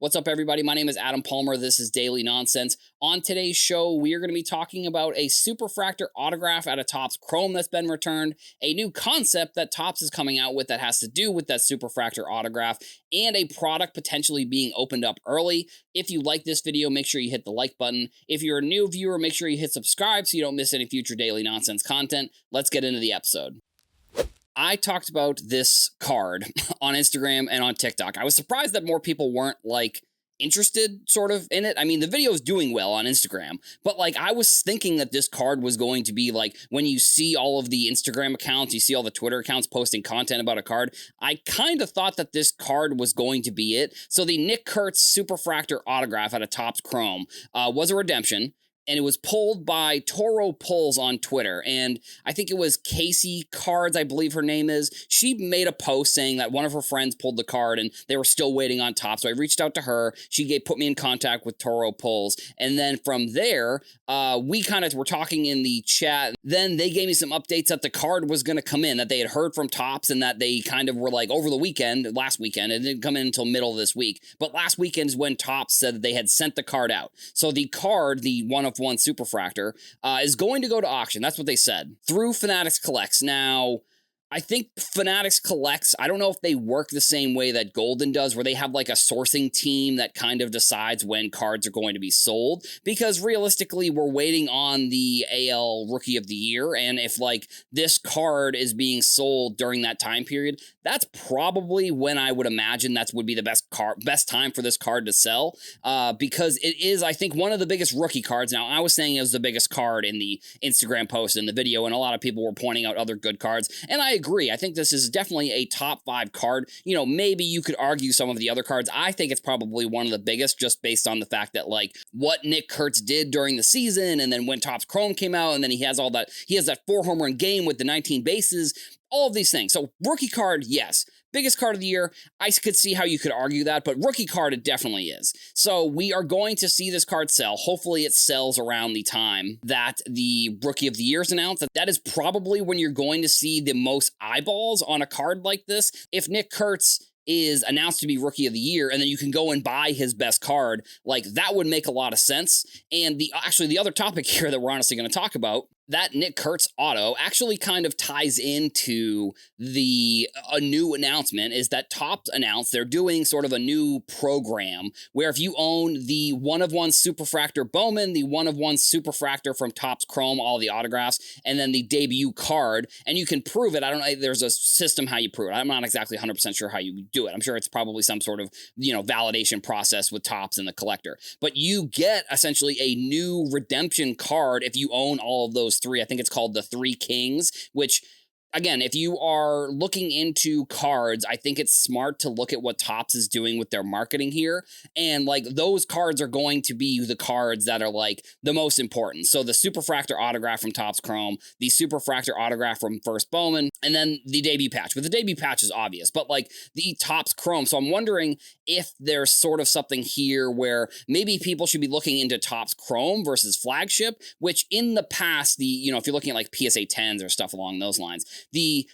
What's up, everybody? My name is Adam Palmer. This is Daily Nonsense. On today's show, we are going to be talking about a Superfractor autograph out of Topps Chrome that's been returned, a new concept that Topps is coming out with that has to do with that Superfractor autograph, and a product potentially being opened up early. If you like this video, make sure you hit the like button. If you're a new viewer, make sure you hit subscribe so you don't miss any future Daily Nonsense content. Let's get into the episode. I talked about this card on Instagram and on TikTok. I was surprised that more people weren't interested sort of in it. I mean, the video is doing well on Instagram, but I was thinking that this card was going to be when you see all of the Instagram accounts, you see all the Twitter accounts posting content about a card. I kind of thought that this card was going to be it. So the Nick Kurtz Superfractor autograph out of Topps Chrome was a redemption. And it was pulled by Toro Pulls on Twitter. And I think it was Casey Cards, I believe her name is. She made a post saying that one of her friends pulled the card and they were still waiting on top. So I reached out to her. She put me in contact with Toro Pulls. And then from there, we kind of were talking in the chat. Then they gave me some updates that the card was going to come in, that they had heard from Topps and that they kind of were over the weekend, last weekend. It didn't come in until middle of this week. But last weekend is when Topps said that they had sent the card out. So the card, the one-of-one Superfractor, is going to go to auction. That's what they said. Through Fanatics Collects. Now, I think Fanatics Collects, I don't know if they work the same way that Golden does, where they have a sourcing team that kind of decides when cards are going to be sold, because realistically, we're waiting on the AL Rookie of the Year, and if this card is being sold during that time period, that's probably when I would imagine that would be the best time for this card to sell, because it is, I think, one of the biggest rookie cards. Now, I was saying it was the biggest card in the Instagram post in the video, and a lot of people were pointing out other good cards, and I agree. I think this is definitely a top 5 card. Maybe you could argue some of the other cards. I think it's probably one of the biggest, just based on the fact that what Nick Kurtz did during the season, and then when Topps Chrome came out, and then he has that 4 home run game with the 19 bases, all of these things. So rookie card, yes. Biggest card of the year, I could see how you could argue that, but rookie card, it definitely is. So we are going to see this card sell. Hopefully it sells around the time that the Rookie of the Year is announced. That is probably when you're going to see the most eyeballs on a card like this. If Nick Kurtz is announced to be Rookie of the Year, and then you can go and buy his best card, that would make a lot of sense. And the other topic here that we're honestly going to talk about, that Nick Kurtz auto actually kind of ties into a new announcement, is that Topps announced they're doing sort of a new program where if you own the one-of-one Superfractor Bowman, the one-of-one Superfractor from Topps Chrome, all the autographs, and then the debut card, and you can prove it. I don't know, there's a system how you prove it. I'm not exactly 100% sure how you do it. I'm sure it's probably some sort of, validation process with Topps and the collector. But you get essentially a new redemption card if you own all of those 3. I think it's called the 3 Kings, which, again, if you are looking into cards, I think it's smart to look at what Topps is doing with their marketing here. And those cards are going to be the cards that are the most important. So the Superfractor autograph from Topps Chrome, the Superfractor autograph from First Bowman, and then the debut patch. But the debut patch is obvious, but the Topps Chrome. So I'm wondering if there's sort of something here where maybe people should be looking into Topps Chrome versus Flagship, which in the past, if you're looking at PSA 10s or stuff along those lines, the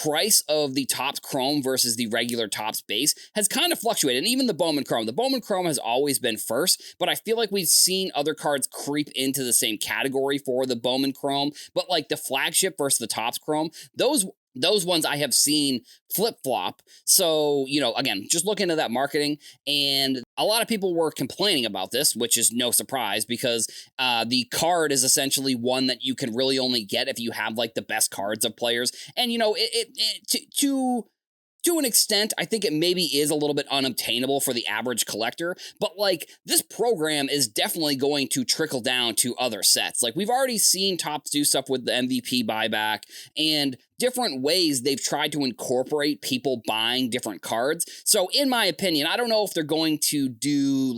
price of the Topps Chrome versus the regular Topps base has kind of fluctuated. And even the Bowman Chrome. The Bowman Chrome has always been first, but I feel like we've seen other cards creep into the same category for the Bowman Chrome. But the Flagship versus the Topps Chrome, those ones I have seen flip-flop. So, again, just look into that marketing. And a lot of people were complaining about this, which is no surprise, because the card is essentially one that you can really only get if you have the best cards of players. And, to an extent, I think it maybe is a little bit unobtainable for the average collector, but this program is definitely going to trickle down to other sets. We've already seen Topps do stuff with the MVP buyback and different ways they've tried to incorporate people buying different cards. So in my opinion, I don't know if they're going to do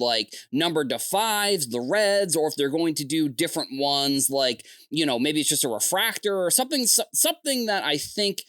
numbered to 5s, the reds, or if they're going to do different ones maybe it's just a refractor or something that I think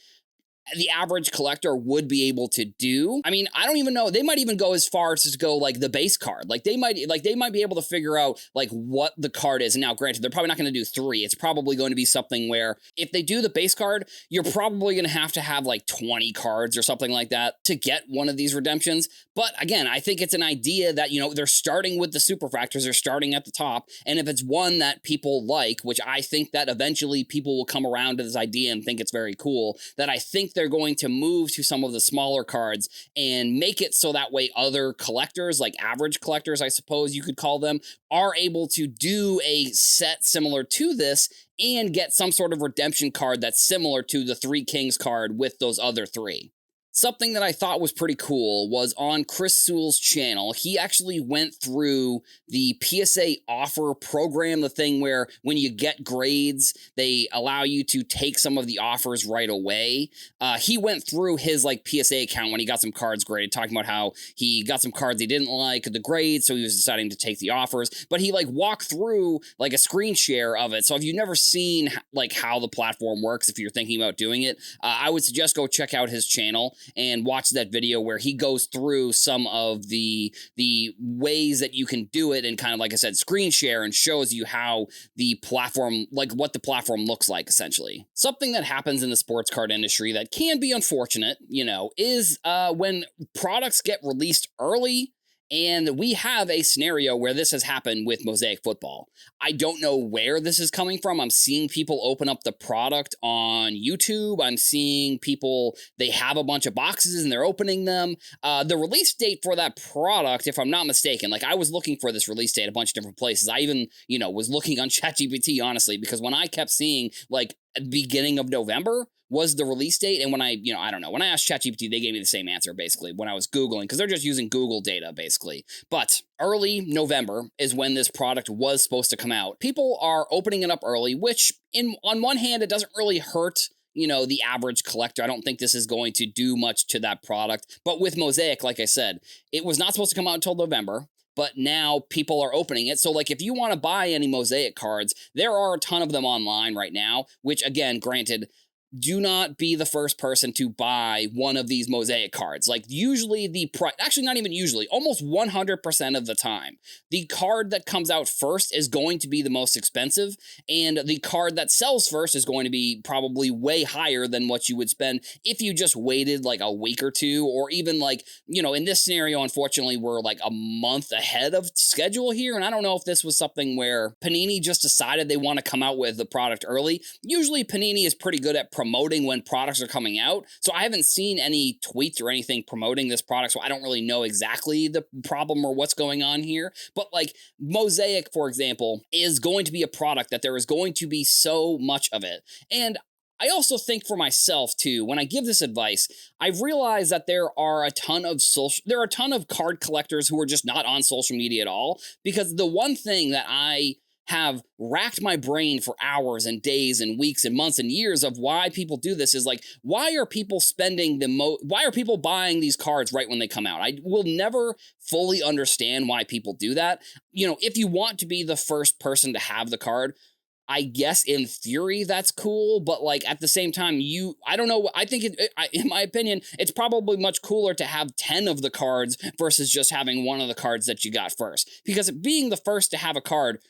the average collector would be able to do. I mean, I don't even know. They might even go as far as to go like the base card. Like they might be able to figure out like what the card is. And now, granted, they're probably not going to do 3. It's probably going to be something where if they do the base card, you're probably going to have like 20 cards or something like that to get one of these redemptions. But again, I think it's an idea that, you know, they're starting with the superfractors, they're starting at the top. And if it's one that people like, which I think that eventually people will come around to this idea and think it's very cool, that I think they're going to move to some of the smaller cards and make it so that way other collectors, like average collectors, I suppose you could call them, are able to do a set similar to this and get some sort of redemption card that's similar to the 3 Kings card with those other 3. Something that I thought was pretty cool was on Chris Sewell's channel. He actually went through the PSA offer program, the thing where when you get grades, they allow you to take some of the offers right away. He went through his like PSA account when he got some cards graded, talking about how he got some cards he didn't like the grades, so he was deciding to take the offers. But he like walked through like a screen share of it. So if you've never seen like how the platform works, if you're thinking about doing it, I would suggest go check out his channel and watch that video where he goes through some of the ways that you can do it and kind of, like I said, screen share and shows you how the platform, like what the platform looks like, essentially. Something that happens in the sports card industry that can be unfortunate, you know, is when products get released early. And we have a scenario where this has happened with Mosaic Football. I don't know where this is coming from. I'm seeing people open up the product on YouTube. I'm seeing people, they have a bunch of boxes and they're opening them. The release date for that product, if I'm not mistaken, like I was looking for this release date a bunch of different places. I even, you know, was looking on ChatGPT, honestly, because when I kept seeing like beginning of November was the release date. And when I, you know, I don't know, when I asked ChatGPT, they gave me the same answer basically when I was Googling, because they're just using Google data basically. But early November is when this product was supposed to come out. People are opening it up early, which on one hand, it doesn't really hurt, you know, the average collector. I don't think this is going to do much to that product. But with Mosaic, like I said, it was not supposed to come out until November. But now people are opening it. So like if you want to buy any Mosaic cards, there are a ton of them online right now, which again, granted, do not be the first person to buy one of these Mosaic cards. Like usually the price, actually not even usually, almost 100% of the time, the card that comes out first is going to be the most expensive, and the card that sells first is going to be probably way higher than what you would spend if you just waited like a week or two, or even like, you know, in this scenario, unfortunately, we're like a month ahead of schedule here, and I don't know if this was something where Panini just decided they want to come out with the product early. Usually Panini is pretty good at promoting when products are coming out. So I haven't seen any tweets or anything promoting this product, so I don't really know exactly the problem or what's going on here. But like Mosaic, for example, is going to be a product that there is going to be so much of it. And I also think for myself too, when I give this advice, I've realized that there are a ton of card collectors who are just not on social media at all, because the one thing that I have racked my brain for hours and days and weeks and months and years of why people do this is like, why are people why are people buying these cards right when they come out? I will never fully understand why people do that. You know, if you want to be the first person to have the card, I guess in theory that's cool, but like at the same time, I don't know. I think in my opinion, it's probably much cooler to have 10 of the cards versus just having one of the cards that you got first, because being the first to have a card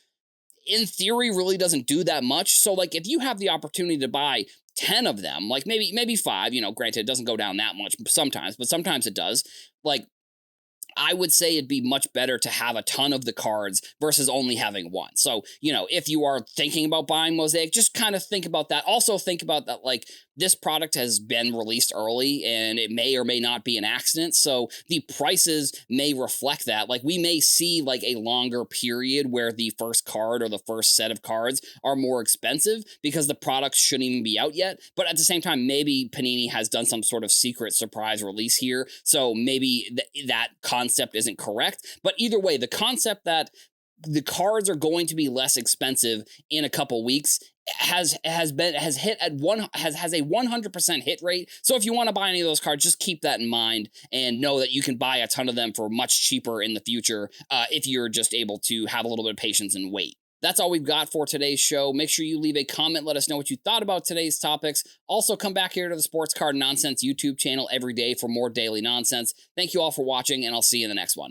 in theory really doesn't do that much. So like if you have the opportunity to buy 10 of them, like maybe 5, you know, granted it doesn't go down that much sometimes, but sometimes it does. Like I would say it'd be much better to have a ton of the cards versus only having one. So, you know, if you are thinking about buying Mosaic, just kind of think about that. Also think about that, like, this product has been released early and it may or may not be an accident. So the prices may reflect that. Like we may see like a longer period where the first card or the first set of cards are more expensive because the products shouldn't even be out yet. But at the same time, maybe Panini has done some sort of secret surprise release here. So maybe that concept isn't correct. But either way, the concept that the cards are going to be less expensive in a couple weeks has a 100% hit rate. So if you want to buy any of those cards, just keep that in mind and know that you can buy a ton of them for much cheaper in the future if you're just able to have a little bit of patience and wait. That's all we've got for today's show. Make sure you leave a comment. Let us know what you thought about today's topics. Also, come back here to the Sports Card Nonsense YouTube channel every day for more daily nonsense. Thank you all for watching, and I'll see you in the next one.